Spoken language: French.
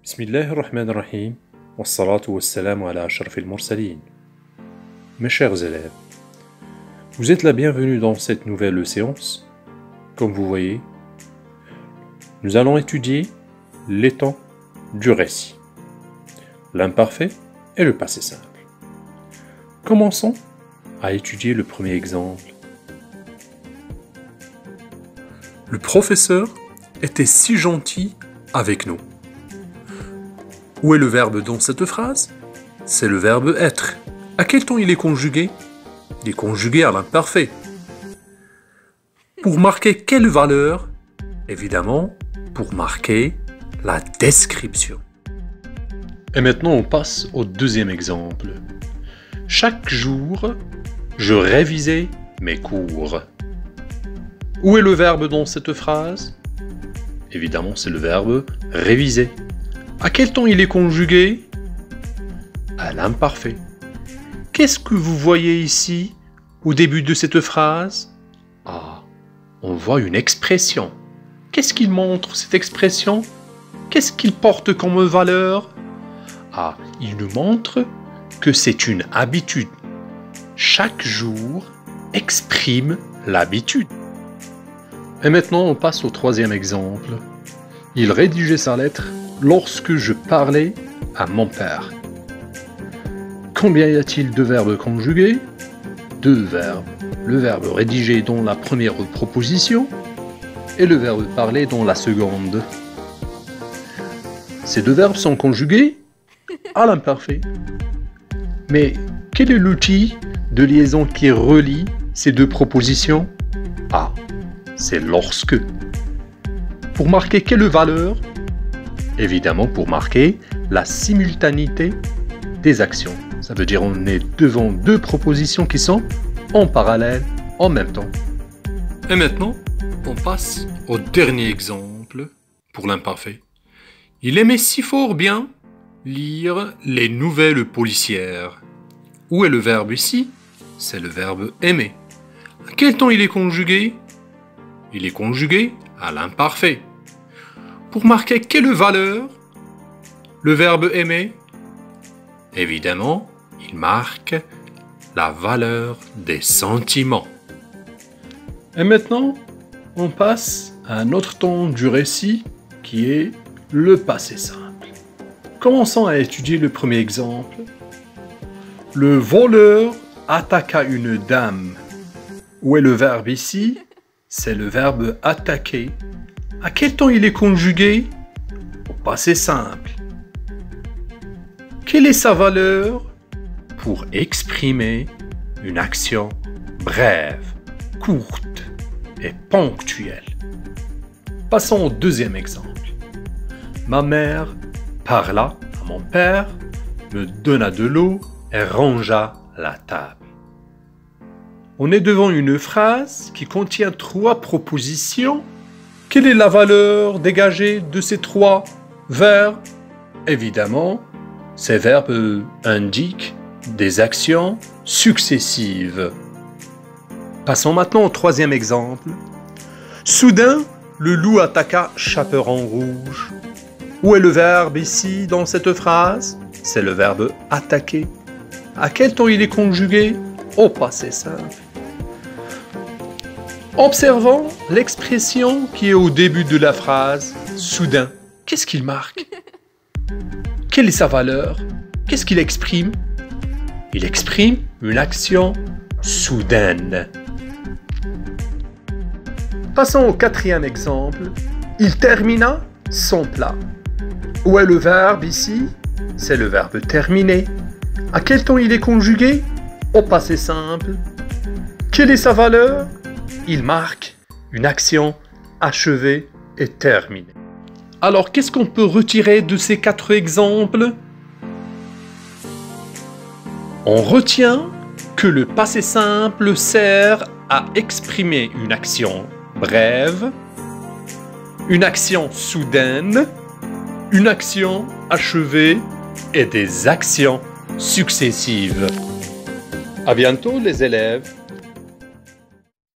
بسم الله الرحمن الرحيم والصلاة والسلام على أشرف المرسلين. Mes chers élèves, vous êtes la bienvenue dans cette nouvelle séance. Comme vous voyez, nous allons étudier les temps du récit, l'imparfait et le passé simple. Commençons à étudier le premier exemple. Le professeur était si gentil avec nous. Où est le verbe dans cette phrase? C'est le verbe être. À quel temps il est conjugué? Il est conjugué à l'imparfait. Pour marquer quelle valeur? Évidemment, pour marquer la description. Et maintenant, on passe au deuxième exemple. Chaque jour, je révisais mes cours. Où est le verbe dans cette phrase? Évidemment, c'est le verbe réviser. À quel temps il est conjugué? À l'imparfait. Qu'est-ce que vous voyez ici, au début de cette phrase? Ah, on voit une expression. Qu'est-ce qu'il montre, cette expression? Qu'est-ce qu'il porte comme valeur? Ah, il nous montre que c'est une habitude. Chaque jour exprime l'habitude. Et maintenant, on passe au troisième exemple. Il rédigeait sa lettre lorsque je parlais à mon père. Combien y a-t-il de verbes conjugués? Deux verbes. Le verbe rédiger dans la première proposition et le verbe parler dans la seconde. Ces deux verbes sont conjugués à l'imparfait. Mais quel est l'outil de liaison qui relie ces deux propositions? Ah, c'est lorsque. Pour marquer quelle valeur? Évidemment pour marquer la simultanéité des actions. Ça veut dire on est devant deux propositions qui sont en parallèle en même temps. Et maintenant, on passe au dernier exemple pour l'imparfait. Il aimait si fort bien lire les nouvelles policières. Où est le verbe ici? C'est le verbe aimer. À quel temps il est conjugué? Il est conjugué à l'imparfait. Pour marquer quelle valeur? Le verbe aimer? Évidemment, il marque la valeur des sentiments. Et maintenant, on passe à un autre temps du récit qui est le passé simple. Commençons à étudier le premier exemple. Le voleur attaqua une dame. Où est le verbe ici? C'est le verbe attaquer. À quel temps il est conjugué? Au passé simple. Quelle est sa valeur? Pour exprimer une action brève, courte et ponctuelle. Passons au deuxième exemple. Ma mère parla à mon père, me donna de l'eau et rangea la table. On est devant une phrase qui contient trois propositions. Quelle est la valeur dégagée de ces trois verbes? Évidemment, ces verbes indiquent des actions successives. Passons maintenant au troisième exemple. Soudain, le loup attaqua Chaperon Rouge. Où est le verbe ici dans cette phrase? C'est le verbe attaquer. À quel temps il est conjugué? Au passé simple. Observons l'expression qui est au début de la phrase « soudain ». Qu'est-ce qu'il marque? Quelle est sa valeur? Qu'est-ce qu'il exprime? Il exprime une action soudaine. Passons au quatrième exemple. Il termina son plat. Où est le verbe ici? C'est le verbe terminer. À quel temps il est conjugué? Au passé simple. Quelle est sa valeur? Il marque une action achevée et terminée. Alors, qu'est-ce qu'on peut retirer de ces quatre exemples? On retient que le passé simple sert à exprimer une action brève, une action soudaine, une action achevée et des actions successives. À bientôt les élèves.